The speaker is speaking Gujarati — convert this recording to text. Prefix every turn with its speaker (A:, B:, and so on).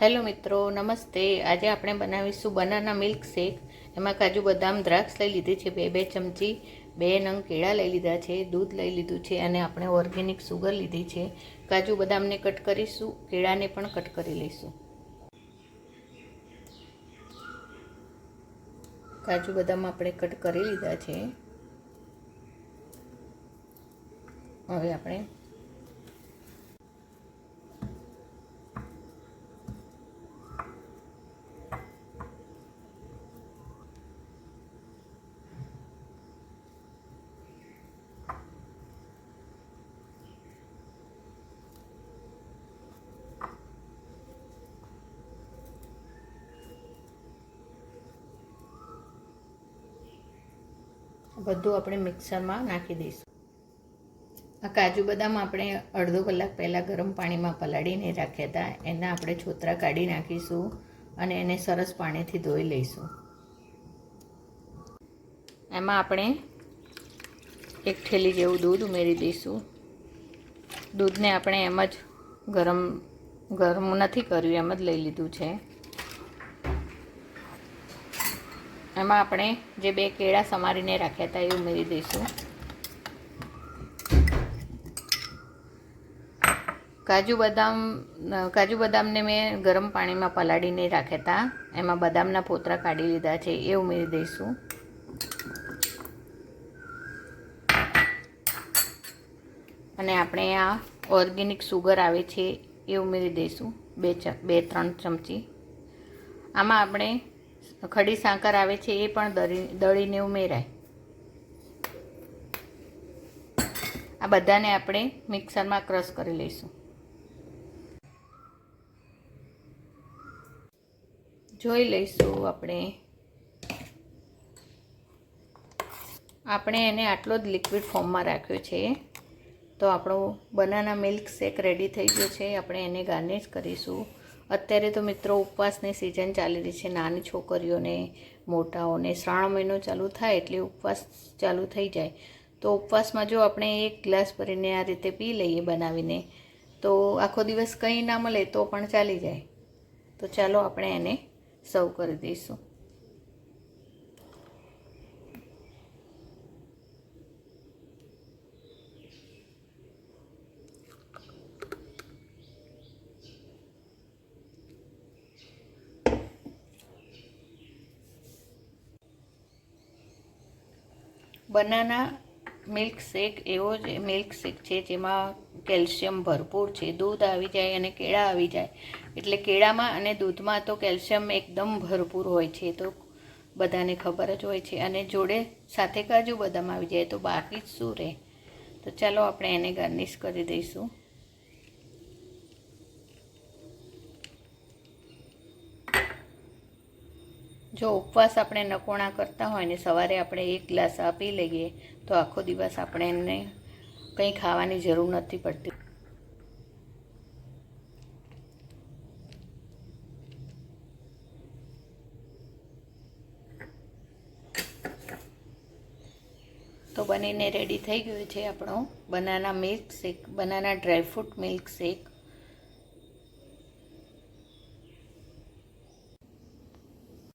A: હેલો મિત્રો, નમસ્તે। આજે આપણે બનાવીશું બનાના મિલ્ક શેક। એમાં કાજુ બદામ દ્રાક્ષ લઈ લીધી છે, બે ચમચી, 2 નંગ કેળા લઈ લીધા છે, દૂધ લઈ લીધું છે અને આપણે ઓર્ગેનિક સુગર લીધી છે। કાજુ બદામને કટ કરીશું, કેળાને પણ કટ કરી લઈશું। કાજુ બદામ આપણે કટ કરી લીધા છે। હવે આપણે બધું આપણે મિક્સરમાં નાખી દઈશું। આ કાજુ બદામ આપણે અડધો કલાક પહેલાં ગરમ પાણીમાં પલાળીને રાખ્યા હતા, એના આપણે છોતરા કાઢી નાખીશું અને એને સરસ પાણીથી ધોઈ લઈશું। એમાં આપણે 1 થેલી જેવું દૂધ ઉમેરી દઈશું। દૂધને આપણે એમ જ ગરમ નથી કર્યું, એમ જ લઈ લીધું છે। એમાં આપણે જે 2 કેળા સમારીને રાખ્યા હતા એ ઉમેરી દઈશું। કાજુ બદામને મેં ગરમ પાણીમાં પલાળીને રાખ્યા હતા, એમાં બદામના ફોતરા કાઢી લીધા છે એ ઉમેરી દઈશું। અને આપણે આ ઓર્ગેનિક સુગર આવે છે એ ઉમેરી દઈશું, 2-3 ચમચી। આમાં આપણે ખડી સાકર આવે છે એ પણ દળીને ઉમેરાય। આ બધાને આપણે મિક્સરમાં ક્રશ કરી લઈશું। જોઈ લઈશું આપણે એને આટલો જ લિક્વિડ ફોર્મમાં રાખ્યો છે। તો આપણો બનાના મિલ્ક શેક રેડી થઈ ગયો છે। આપણે એને ગાર્નિશ કરીશું। અત્યારે તો મિત્રો ઉપવાસની સિઝન ચાલી રહી છે, નાની છોકરીઓને, મોટાઓને શ્રાવણ મહિનો ચાલુ થાય એટલે ઉપવાસ ચાલુ થઈ જાય। તો ઉપવાસમાં જો આપણે 1 ગ્લાસ ભરીને આ રીતે પી લઈએ બનાવીને, તો આખો દિવસ કંઈ ના મળે તો પણ ચાલી જાય। તો ચાલો આપણે એને સર્વ કરી દઈશું। બનાના મિલ્ક શેક એવો જ મિલ્ક શેક છે જેમાં કેલ્શિયમ ભરપૂર છે। દૂધ આવી જાય અને કેળા આવી જાય એટલે કેળામાં અને દૂધમાં તો કેલ્શિયમ એકદમ ભરપૂર હોય છે, તો બધાને ખબર જ હોય છે। અને જોડે સાથે કાજુ બદામ આવી જાય તો બાકી જ શું રહે। તો ચાલો આપણે એને ગાર્નિશ કરી દઈશું। જો ઉપવાસ આપણે નકોણા કરતા હોય ને સવારે આપણે 1 ગ્લાસ પી લઈએ તો આખો દિવસ આપણે એને કંઈ ખાવાની જરૂર નથી પડતી। તો બનીને રેડી થઈ ગયું છે આપણો banana milk shake, banana dry fruit milk shake.